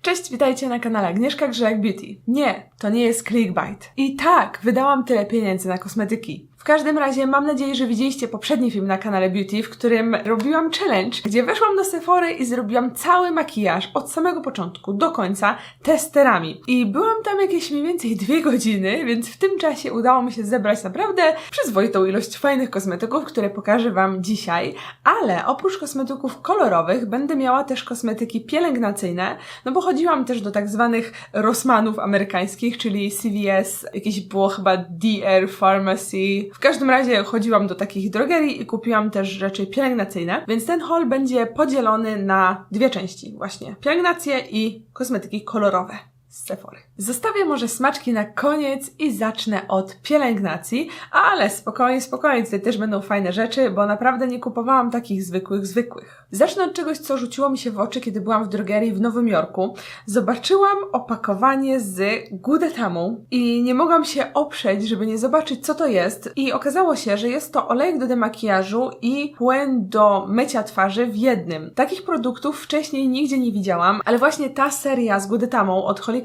Cześć, witajcie na kanale Agnieszka Grzelak Beauty. Nie, to nie jest clickbait. I tak, wydałam tyle pieniędzy na kosmetyki. W każdym razie mam nadzieję, że widzieliście poprzedni film na kanale Beauty, w którym robiłam challenge, gdzie weszłam do Sephory i zrobiłam cały makijaż od samego początku do końca testerami. I byłam tam jakieś mniej więcej 2 godziny, więc w tym czasie udało mi się zebrać naprawdę przyzwoitą ilość fajnych kosmetyków, które pokażę Wam dzisiaj. Ale oprócz kosmetyków kolorowych będę miała też kosmetyki pielęgnacyjne, no bo chodziłam też do tak zwanych Rossmanów amerykańskich, czyli CVS, jakieś było chyba DR Pharmacy. W każdym razie chodziłam do takich drogerii i kupiłam też rzeczy pielęgnacyjne, więc ten haul będzie podzielony na 2 części właśnie. Pielęgnacje i kosmetyki kolorowe z Sephory. Zostawię może smaczki na koniec i zacznę od pielęgnacji, ale spokojnie, tutaj też będą fajne rzeczy, bo naprawdę nie kupowałam takich zwykłych. Zacznę od czegoś, co rzuciło mi się w oczy, kiedy byłam w drogerii w Nowym Jorku. Zobaczyłam opakowanie z Goudetamą i nie mogłam się oprzeć, żeby nie zobaczyć, co to jest. I okazało się, że jest to olejek do demakijażu i płyn do mycia twarzy w jednym. Takich produktów wcześniej nigdzie nie widziałam, ale właśnie ta seria z Goudetamą od Holika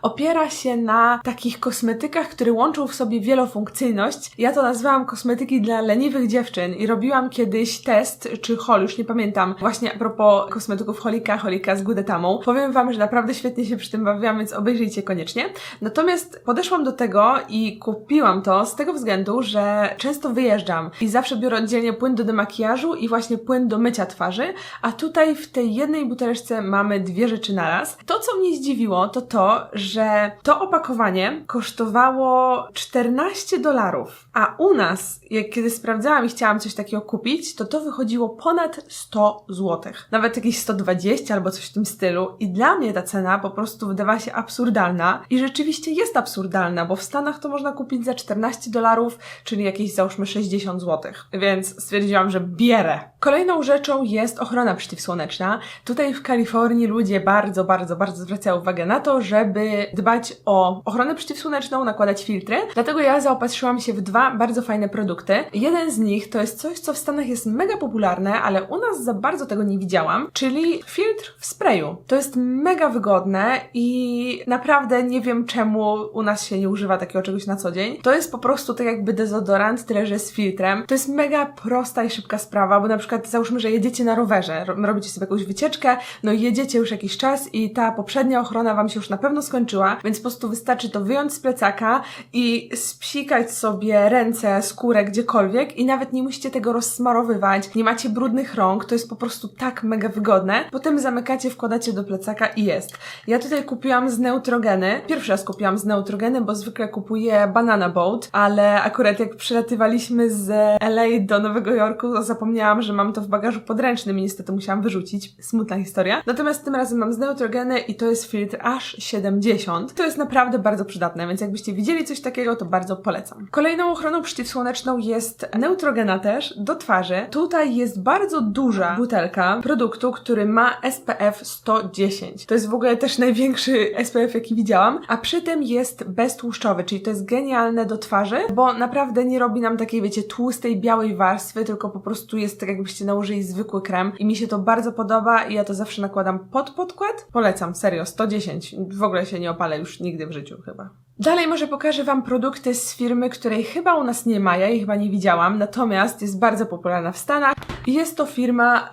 opiera się na takich kosmetykach, które łączą w sobie wielofunkcyjność. Ja to nazwałam kosmetyki dla leniwych dziewczyn i robiłam kiedyś test, czy haul, już nie pamiętam, właśnie a propos kosmetyków Holika z Goudetamą. Powiem Wam, że naprawdę świetnie się przy tym bawiłam, więc obejrzyjcie koniecznie. Natomiast podeszłam do tego i kupiłam to z tego względu, że często wyjeżdżam i zawsze biorę oddzielnie płyn do demakijażu i właśnie płyn do mycia twarzy, a tutaj w tej jednej buteleczce mamy 2 rzeczy naraz. To, co mnie zdziwiło, to, że to opakowanie kosztowało $14, a u nas, kiedy sprawdzałam i chciałam coś takiego kupić, to wychodziło ponad 100 zł. Nawet jakieś 120 albo coś w tym stylu. I dla mnie ta cena po prostu wydawała się absurdalna i rzeczywiście jest absurdalna, bo w Stanach to można kupić za $14, czyli jakieś załóżmy 60 zł. Więc stwierdziłam, że bierę. Kolejną rzeczą jest ochrona przeciwsłoneczna. Tutaj w Kalifornii ludzie bardzo zwracają uwagę na to, żeby dbać o ochronę przeciwsłoneczną, nakładać filtry. Dlatego ja zaopatrzyłam się w 2 bardzo fajne produkty. Jeden z nich to jest coś, co w Stanach jest mega popularne, ale u nas za bardzo tego nie widziałam, czyli filtr w sprayu. To jest mega wygodne i naprawdę nie wiem, czemu u nas się nie używa takiego czegoś na co dzień. To jest po prostu tak jakby dezodorant, tyle że z filtrem. To jest mega prosta i szybka sprawa, bo na przykład załóżmy, że jedziecie na rowerze, robicie sobie jakąś wycieczkę, no i jedziecie już jakiś czas i ta poprzednia ochrona Wam się już na pewno skończyła, więc po prostu wystarczy to wyjąć z plecaka i spsikać sobie ręce, skórę gdziekolwiek i nawet nie musicie tego rozsmarowywać, nie macie brudnych rąk, to jest po prostu tak mega wygodne. Potem zamykacie, wkładacie do plecaka i jest. Ja tutaj kupiłam z Neutrogeny. Pierwszy raz kupiłam z Neutrogeny, bo zwykle kupuję Banana Boat, ale akurat jak przylatywaliśmy z LA do Nowego Jorku, to zapomniałam, że mam to w bagażu podręcznym i niestety musiałam wyrzucić. Smutna historia. Natomiast tym razem mam z Neutrogeny i to jest filtr aż 70. To jest naprawdę bardzo przydatne, więc jakbyście widzieli coś takiego, to bardzo polecam. Kolejną ochroną przeciwsłoneczną jest Neutrogena też do twarzy. Tutaj jest bardzo duża butelka produktu, który ma SPF 110. To jest w ogóle też największy SPF, jaki widziałam, a przy tym jest beztłuszczowy, czyli to jest genialne do twarzy, bo naprawdę nie robi nam takiej, wiecie, tłustej, białej warstwy, tylko po prostu jest tak, jakbyście nałożyli zwykły krem i mi się to bardzo podoba i ja to zawsze nakładam pod podkład. Polecam, serio, 110. W ogóle się nie opalę już nigdy w życiu chyba. Dalej może pokażę Wam produkty z firmy, której chyba u nas nie ma, ja jej chyba nie widziałam, natomiast jest bardzo popularna w Stanach. Jest to firma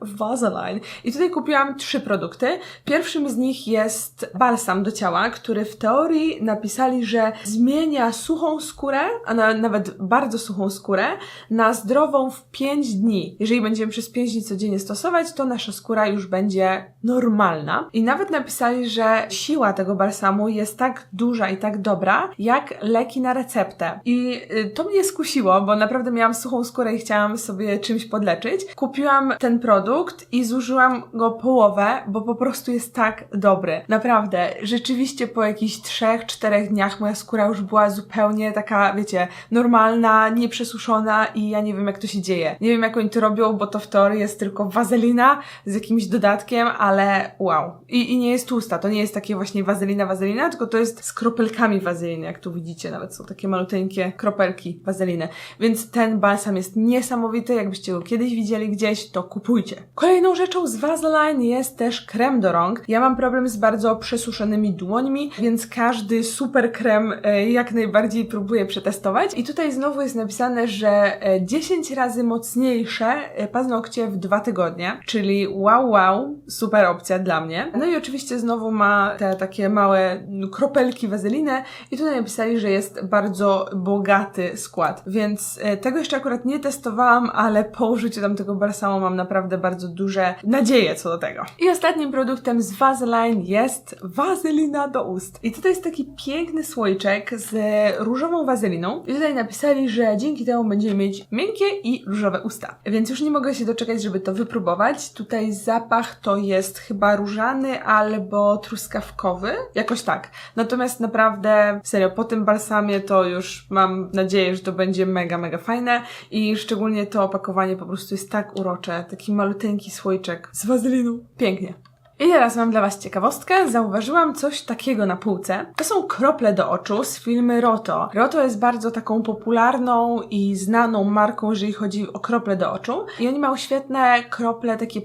Vaseline. I tutaj kupiłam 3 produkty. Pierwszym z nich jest balsam do ciała, który w teorii napisali, że zmienia suchą skórę, a nawet bardzo suchą skórę, na zdrową w 5 dni. Jeżeli będziemy przez 5 dni codziennie stosować, to nasza skóra już będzie normalna. I nawet napisali, że siła tego balsamu jest tak duża i tak dobra, jak leki na receptę. I to mnie skusiło, bo naprawdę miałam suchą skórę i chciałam sobie czymś podleczyć. Kupiłam ten produkt i zużyłam go połowę, bo po prostu jest tak dobry. Naprawdę, rzeczywiście po jakichś 3-4 dniach moja skóra już była zupełnie taka, wiecie, normalna, nieprzesuszona i ja nie wiem, jak to się dzieje. Nie wiem, jak oni to robią, bo to w teorii jest tylko wazelina z jakimś dodatkiem, ale wow. I nie jest tłusta, to nie jest takie właśnie wazelina, tylko to jest z kropelkami wazeliny, jak tu widzicie, nawet są takie maluteńkie kropelki wazeliny. Więc ten balsam jest niesamowity. niesamowity, jakbyście go kiedyś widzieli gdzieś, to kupujcie. Kolejną rzeczą z Vaseline jest też krem do rąk. Ja mam problem z bardzo przesuszonymi dłońmi, więc każdy super krem jak najbardziej próbuję przetestować. I tutaj znowu jest napisane, że 10 razy mocniejsze paznokcie w 2 tygodnie, czyli wow, super opcja dla mnie. No i oczywiście znowu ma te takie małe kropelki wazeliny i tutaj napisali, że jest bardzo bogaty skład, więc tego jeszcze akurat nie testowałam, ale po użyciu tamtego balsamu mam naprawdę bardzo duże nadzieje co do tego. I ostatnim produktem z Vaseline jest wazelina do ust. I tutaj jest taki piękny słoiczek z różową wazeliną i tutaj napisali, że dzięki temu będziemy mieć miękkie i różowe usta. Więc już nie mogę się doczekać, żeby to wypróbować. Tutaj zapach to jest chyba różany albo truskawkowy, jakoś tak. Natomiast naprawdę, serio, po tym balsamie to już mam nadzieję, że to będzie mega fajne i szczególnie to opakowanie po prostu jest tak urocze. Taki maluteńki słoiczek z wazeliną. Pięknie. I teraz mam dla Was ciekawostkę. Zauważyłam coś takiego na półce. To są krople do oczu z firmy Roto. Roto jest bardzo taką popularną i znaną marką, jeżeli chodzi o krople do oczu. I oni mają świetne krople takie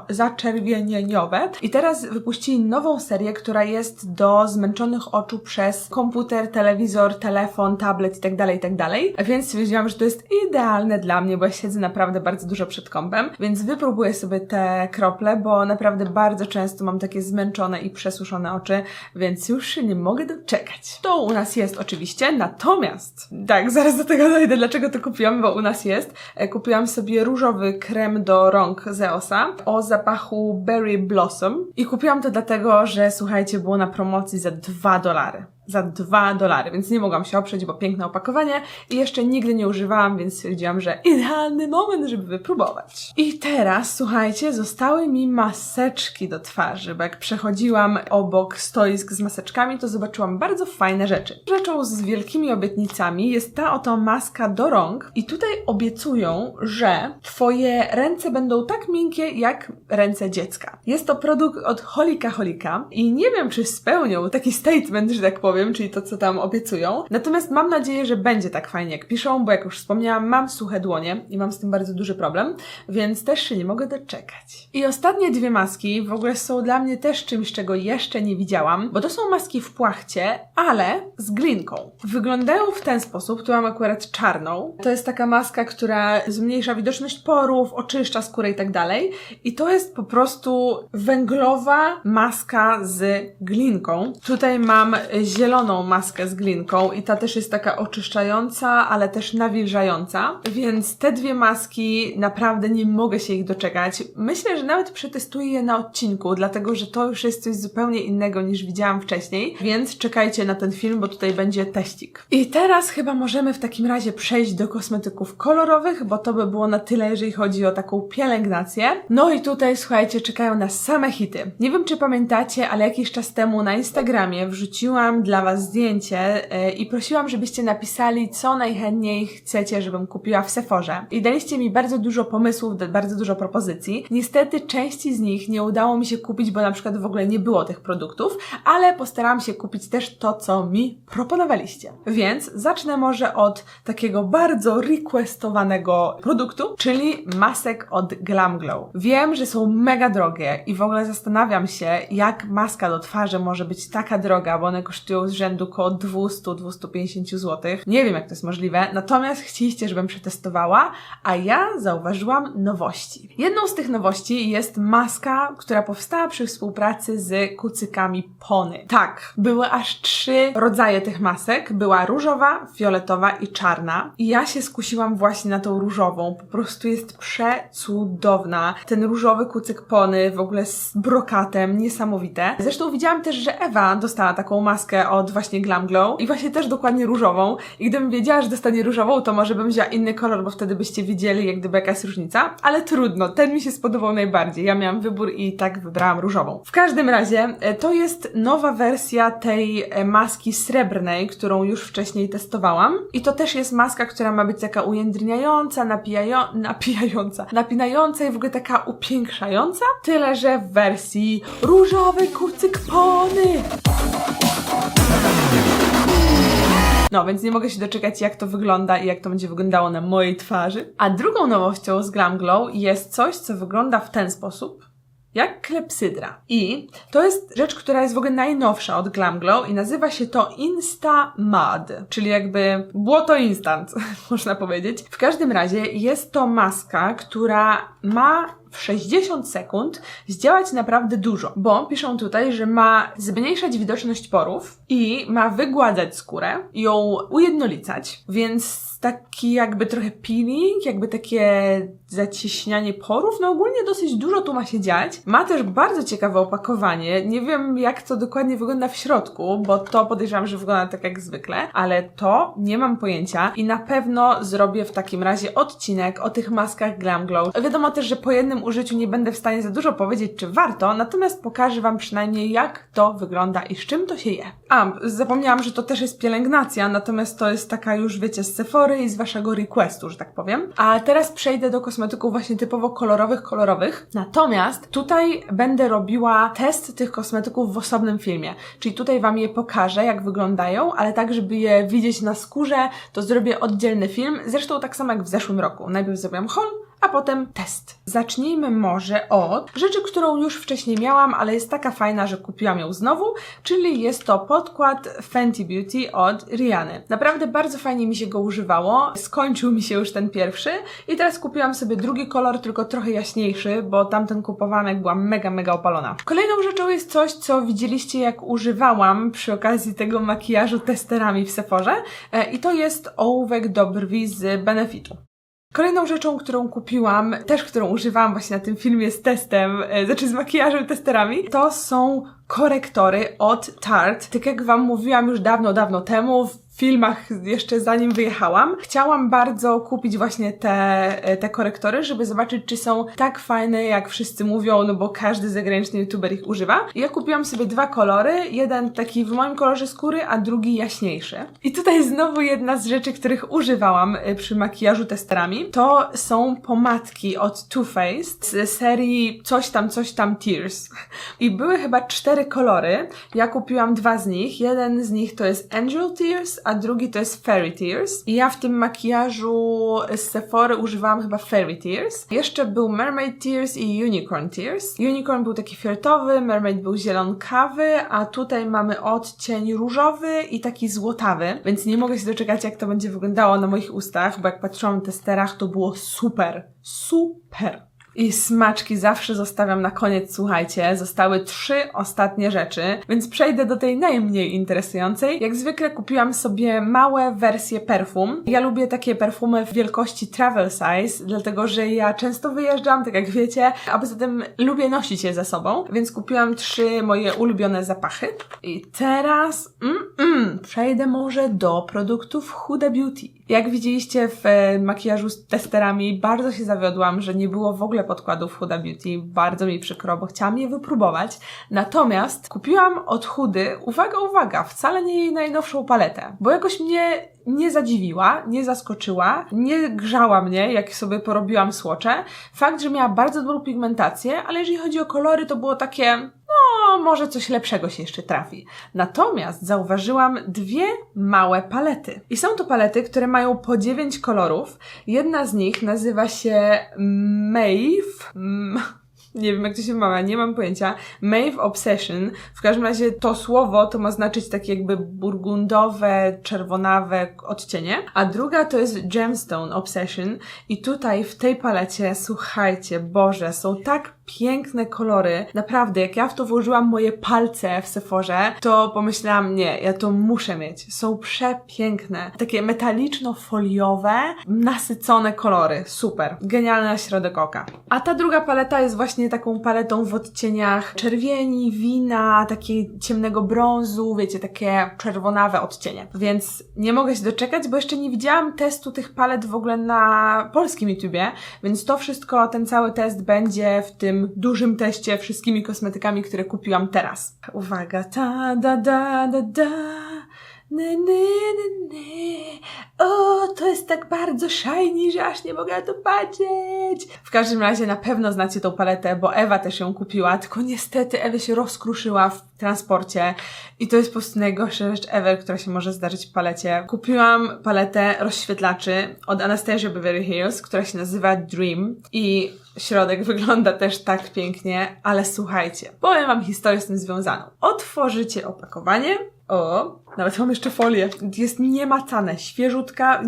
zaczerwienieniowe. I teraz wypuścili nową serię, która jest do zmęczonych oczu przez komputer, telewizor, telefon, tablet itd. Więc stwierdziłam, że to jest idealne dla mnie, bo ja siedzę naprawdę bardzo dużo przed kompem. Więc wypróbuję sobie te krople, bo naprawdę bardzo często mam takie zmęczone i przesuszone oczy, więc już się nie mogę doczekać. To u nas jest oczywiście, natomiast tak, zaraz do tego dojdę, dlaczego to kupiłam, bo u nas jest. Kupiłam sobie różowy krem do rąk Zeosa o zapachu Berry Blossom i kupiłam to dlatego, że słuchajcie, było na promocji za $2. Za $2, więc nie mogłam się oprzeć, bo piękne opakowanie i jeszcze nigdy nie używałam, więc stwierdziłam, że idealny moment, żeby wypróbować. I teraz, słuchajcie, zostały mi maseczki do twarzy, bo jak przechodziłam obok stoisk z maseczkami, to zobaczyłam bardzo fajne rzeczy. Rzeczą z wielkimi obietnicami jest ta oto maska do rąk i tutaj obiecują, że Twoje ręce będą tak miękkie jak ręce dziecka. Jest to produkt od Holika i nie wiem, czy spełnią taki statement, że tak powiem, czyli to, co tam obiecują. Natomiast mam nadzieję, że będzie tak fajnie, jak piszą, bo jak już wspomniałam, mam suche dłonie i mam z tym bardzo duży problem, więc też się nie mogę doczekać. I ostatnie 2 maski w ogóle są dla mnie też czymś, czego jeszcze nie widziałam, bo to są maski w płachcie, ale z glinką. Wyglądają w ten sposób, tu mam akurat czarną. To jest taka maska, która zmniejsza widoczność porów, oczyszcza skórę i tak dalej. I to jest po prostu węglowa maska z glinką. Tutaj mam zieloną maskę z glinką i ta też jest taka oczyszczająca, ale też nawilżająca, więc te 2 maski naprawdę nie mogę się ich doczekać. Myślę, że nawet przetestuję je na odcinku, dlatego, że to już jest coś zupełnie innego niż widziałam wcześniej, więc czekajcie na ten film, bo tutaj będzie teścik. I teraz chyba możemy w takim razie przejść do kosmetyków kolorowych, bo to by było na tyle, jeżeli chodzi o taką pielęgnację. No i tutaj, słuchajcie, czekają nas same hity. Nie wiem, czy pamiętacie, ale jakiś czas temu na Instagramie wrzuciłam dla Was zdjęcie i prosiłam, żebyście napisali, co najchętniej chcecie, żebym kupiła w Sephorze. I daliście mi bardzo dużo pomysłów, bardzo dużo propozycji. Niestety części z nich nie udało mi się kupić, bo na przykład w ogóle nie było tych produktów, ale postarałam się kupić też to, co mi proponowaliście. Więc zacznę może od takiego bardzo requestowanego produktu, czyli masek od Glam Glow. Wiem, że są mega drogie i w ogóle zastanawiam się, jak maska do twarzy może być taka droga, bo one kosztują z rzędu około 200-250 zł. Nie wiem, jak to jest możliwe, natomiast chcieliście, żebym przetestowała, a ja zauważyłam nowości. Jedną z tych nowości jest maska, która powstała przy współpracy z kucykami Pony. Tak, były aż 3 rodzaje tych masek. Była różowa, fioletowa i czarna. I ja się skusiłam właśnie na tą różową. Po prostu jest przecudowna. Ten różowy kucyk Pony w ogóle z brokatem, niesamowite. Zresztą widziałam też, że Ewa dostała taką maskę od właśnie Glam Glow i właśnie też dokładnie różową. I gdybym wiedziała, że dostanie różową, to może bym wzięła inny kolor, bo wtedy byście widzieli jak gdyby jaka jest różnica. Ale trudno, ten mi się spodobał najbardziej. Ja miałam wybór i tak wybrałam różową. W każdym razie to jest nowa wersja tej maski srebrnej, którą już wcześniej testowałam. I to też jest maska, która ma być taka ujędrniająca, napinająca i w ogóle taka upiększająca. Tyle, że w wersji różowy kucyk Pony. No, więc nie mogę się doczekać, jak to wygląda i jak to będzie wyglądało na mojej twarzy. A drugą nowością z Glam Glow jest coś, co wygląda w ten sposób. Jak klepsydra. I to jest rzecz, która jest w ogóle najnowsza od Glam Glow i nazywa się to Insta Mud, czyli jakby błoto instant, można powiedzieć. W każdym razie jest to maska, która ma w 60 sekund zdziałać naprawdę dużo, bo piszą tutaj, że ma zmniejszać widoczność porów i ma wygładzać skórę, ją ujednolicać, więc taki jakby trochę peeling, jakby takie zacieśnianie porów, no ogólnie dosyć dużo tu ma się dziać. Ma też bardzo ciekawe opakowanie, nie wiem jak to dokładnie wygląda w środku, bo to podejrzewam, że wygląda tak jak zwykle, ale to nie mam pojęcia i na pewno zrobię w takim razie odcinek o tych maskach Glam Glow. Wiadomo też, że po jednym użyciu nie będę w stanie za dużo powiedzieć, czy warto, natomiast pokażę Wam przynajmniej jak to wygląda i z czym to się je. A, zapomniałam, że to też jest pielęgnacja, natomiast to jest taka już, wiecie, z Sephory i z Waszego requestu, że tak powiem. A teraz przejdę do kosmetyków właśnie typowo kolorowych. Natomiast tutaj będę robiła test tych kosmetyków w osobnym filmie. Czyli tutaj Wam je pokażę, jak wyglądają, ale tak, żeby je widzieć na skórze, to zrobię oddzielny film. Zresztą tak samo jak w zeszłym roku. Najpierw zrobiłam haul, a potem test. Zacznijmy może od rzeczy, którą już wcześniej miałam, ale jest taka fajna, że kupiłam ją znowu, czyli jest to podkład Fenty Beauty od Rihanny. Naprawdę bardzo fajnie mi się go używało, skończył mi się już ten pierwszy i teraz kupiłam sobie drugi kolor, tylko trochę jaśniejszy, bo tamten kupowałam jak byłam mega opalona. Kolejną rzeczą jest coś, co widzieliście jak używałam przy okazji tego makijażu testerami w Sephorze i to jest ołówek do brwi z Benefitu. Kolejną rzeczą, którą kupiłam, też którą używałam właśnie na tym filmie z testem, z makijażem testerami, to są korektory od Tarte. Tak jak Wam mówiłam już dawno temu, w filmach jeszcze zanim wyjechałam, chciałam bardzo kupić właśnie te korektory, żeby zobaczyć, czy są tak fajne, jak wszyscy mówią, no bo każdy zagraniczny youtuber ich używa. I ja kupiłam sobie dwa kolory, jeden taki w moim kolorze skóry, a drugi jaśniejszy. I tutaj znowu jedna z rzeczy, których używałam przy makijażu testerami, to są pomadki od Too Faced z serii coś tam Tears. I były chyba 4 kolory. Ja kupiłam 2 z nich. Jeden z nich to jest Angel Tears, a drugi to jest Fairy Tears. I ja w tym makijażu z Sephory używałam chyba Fairy Tears. Jeszcze był Mermaid Tears i Unicorn Tears. Unicorn był taki fioletowy, Mermaid był zielonkawy, a tutaj mamy odcień różowy i taki złotawy, więc nie mogę się doczekać, jak to będzie wyglądało na moich ustach, bo jak patrzyłam w testerach, to było super. I smaczki zawsze zostawiam na koniec, słuchajcie. Zostały 3 ostatnie rzeczy, więc przejdę do tej najmniej interesującej. Jak zwykle kupiłam sobie małe wersje perfum. Ja lubię takie perfumy w wielkości travel size, dlatego że ja często wyjeżdżam, tak jak wiecie, a poza tym lubię nosić je ze sobą, więc kupiłam 3 moje ulubione zapachy. I teraz przejdę może do produktów Huda Beauty. Jak widzieliście w makijażu z testerami, bardzo się zawiodłam, że nie było w ogóle podkładów Huda Beauty. Bardzo mi przykro, bo chciałam je wypróbować. Natomiast kupiłam od Hudy, uwaga, wcale nie jej najnowszą paletę, bo jakoś mnie nie zadziwiła, nie zaskoczyła, nie grzała mnie, jak sobie porobiłam słocze. Fakt, że miała bardzo dobrą pigmentację, ale jeżeli chodzi o kolory, to było takie, no może coś lepszego się jeszcze trafi. Natomiast zauważyłam 2 małe palety. I są to palety, które mają po 9 kolorów. Jedna z nich nazywa się Mauve. Nie wiem, jak to się wymawia, nie mam pojęcia. Mauve Obsession. W każdym razie to słowo to ma znaczyć takie jakby burgundowe, czerwonawe odcienie. A druga to jest Gemstone Obsession. I tutaj w tej palecie, słuchajcie, Boże, są tak piękne kolory. Naprawdę, jak ja w to włożyłam moje palce w Sephorze, to pomyślałam, nie, ja to muszę mieć. Są przepiękne. Takie metaliczno-foliowe, nasycone kolory. Super. Genialne na środek oka. A ta druga paleta jest właśnie taką paletą w odcieniach czerwieni, wina, takiego ciemnego brązu, wiecie, takie czerwonawe odcienie. Więc nie mogę się doczekać, bo jeszcze nie widziałam testu tych palet w ogóle na polskim YouTubie, więc to wszystko, ten cały test będzie w tym dużym teście wszystkimi kosmetykami, które kupiłam teraz. Uwaga, ta da da da da. O, to jest tak bardzo shiny, że aż nie mogę na to patrzeć. W każdym razie na pewno znacie tą paletę, bo Ewa też ją kupiła, tylko niestety Ewa się rozkruszyła w transporcie i to jest po prostu najgorsza rzecz ever, która się może zdarzyć w palecie. Kupiłam paletę rozświetlaczy od Anastasia Beverly Hills, która się nazywa Dream i środek wygląda też tak pięknie, ale słuchajcie, powiem wam historię z tym związaną. Otworzycie opakowanie. O, nawet mam jeszcze folię. Jest niemacane, świeżutka.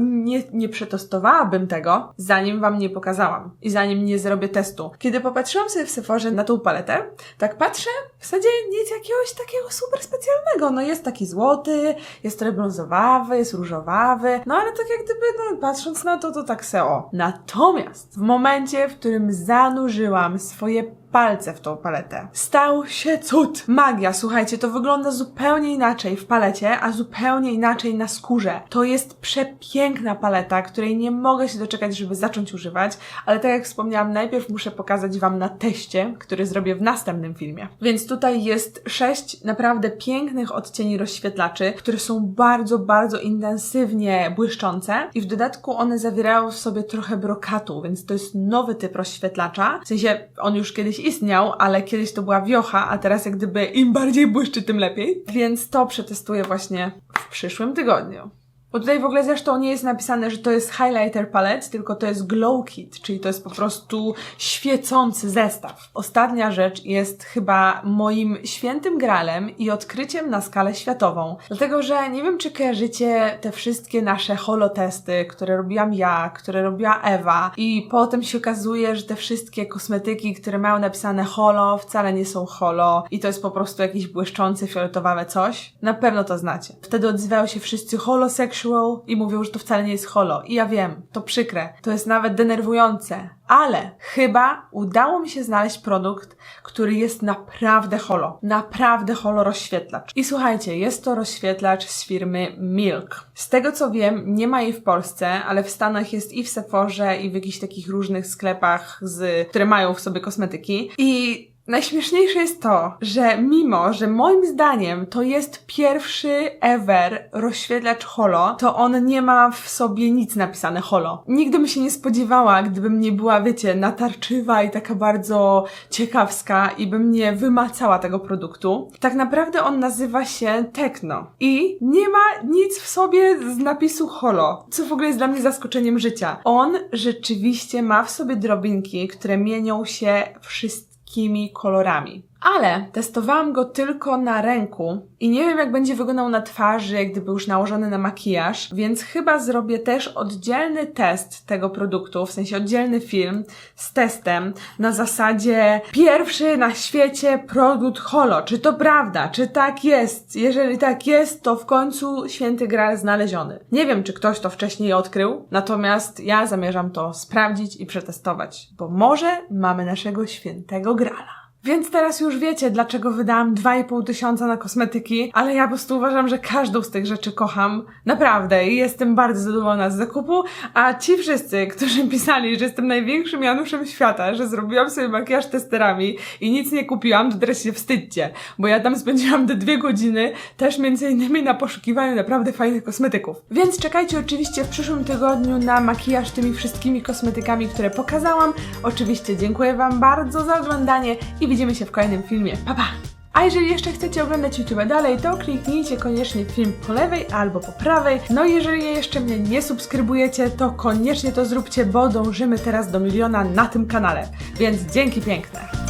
Nie przetestowałabym tego, zanim wam nie pokazałam i zanim nie zrobię testu. Kiedy popatrzyłam sobie w Sephorze na tą paletę, tak patrzę, w zasadzie nic jakiegoś takiego super specjalnego. No jest taki złoty, jest trochę brązowawy, jest różowawy, no ale tak jak gdyby, no patrząc na to tak se o. Natomiast w momencie, w którym zanurzyłam swoje palce w tą paletę, stał się cud! Magia, słuchajcie, to wygląda zupełnie inaczej w palecie, a zupełnie inaczej na skórze. To jest przepiękna paleta, której nie mogę się doczekać, żeby zacząć używać, ale tak jak wspomniałam, najpierw muszę pokazać wam na teście, który zrobię w następnym filmie. Więc tutaj jest 6 naprawdę pięknych odcieni rozświetlaczy, które są bardzo, bardzo intensywnie błyszczące i w dodatku one zawierają w sobie trochę brokatu, więc to jest nowy typ rozświetlacza. W sensie on już kiedyś istniał, ale kiedyś to była wiocha, a teraz jak gdyby im bardziej błyszczy, tym lepiej. Więc to przetestuję właśnie w przyszłym tygodniu. Bo tutaj w ogóle zresztą nie jest napisane, że to jest highlighter palette, tylko to jest glow kit, czyli to jest po prostu świecący zestaw. Ostatnia rzecz jest chyba moim świętym gralem i odkryciem na skalę światową. Dlatego, że nie wiem, czy kojarzycie te wszystkie nasze holotesty, które robiłam ja, które robiła Ewa i potem się okazuje, że te wszystkie kosmetyki, które mają napisane holo, wcale nie są holo i to jest po prostu jakieś błyszczące, fioletowawe coś. Na pewno to znacie. Wtedy odzywają się wszyscy holosexual i mówią, że to wcale nie jest holo. I ja wiem, to przykre, to jest nawet denerwujące, ale chyba udało mi się znaleźć produkt, który jest naprawdę holo rozświetlacz. I słuchajcie, jest to rozświetlacz z firmy Milk. Z tego co wiem, nie ma jej w Polsce, ale w Stanach jest i w Sephorze, i w jakichś takich różnych sklepach, które mają w sobie kosmetyki. I najśmieszniejsze jest to, że mimo, że moim zdaniem to jest pierwszy ever rozświetlacz holo, to on nie ma w sobie nic napisane holo. Nigdy bym się nie spodziewała, gdybym nie była, wiecie, natarczywa i taka bardzo ciekawska i bym nie wymacała tego produktu. Tak naprawdę on nazywa się Techno i nie ma nic w sobie z napisu holo, co w ogóle jest dla mnie zaskoczeniem życia. On rzeczywiście ma w sobie drobinki, które mienią się wszystkimi kolorami. Ale testowałam go tylko na ręku i nie wiem, jak będzie wyglądał na twarzy, jak gdyby już nałożony na makijaż, więc chyba zrobię też oddzielny test tego produktu, w sensie oddzielny film z testem na zasadzie pierwszy na świecie produkt holo. Czy to prawda? Czy tak jest? Jeżeli tak jest, to w końcu święty graal znaleziony. Nie wiem, czy ktoś to wcześniej odkrył, natomiast ja zamierzam to sprawdzić i przetestować, bo może mamy naszego świętego graala. Więc teraz już wiecie, dlaczego wydałam 2500 na kosmetyki, ale ja po prostu uważam, że każdą z tych rzeczy kocham. Naprawdę i jestem bardzo zadowolona z zakupu, a ci wszyscy, którzy pisali, że jestem największym Januszem świata, że zrobiłam sobie makijaż testerami i nic nie kupiłam, to teraz się wstydźcie, bo ja tam spędziłam te 2 godziny też między innymi na poszukiwaniu naprawdę fajnych kosmetyków. Więc czekajcie oczywiście w przyszłym tygodniu na makijaż tymi wszystkimi kosmetykami, które pokazałam. Oczywiście dziękuję wam bardzo za oglądanie i widzimy się w kolejnym filmie. Pa, pa! A jeżeli jeszcze chcecie oglądać YouTube dalej, to kliknijcie koniecznie film po lewej albo po prawej. No i jeżeli jeszcze mnie nie subskrybujecie, to koniecznie to zróbcie, bo dążymy teraz do 1 000 000 na tym kanale. Więc dzięki piękne!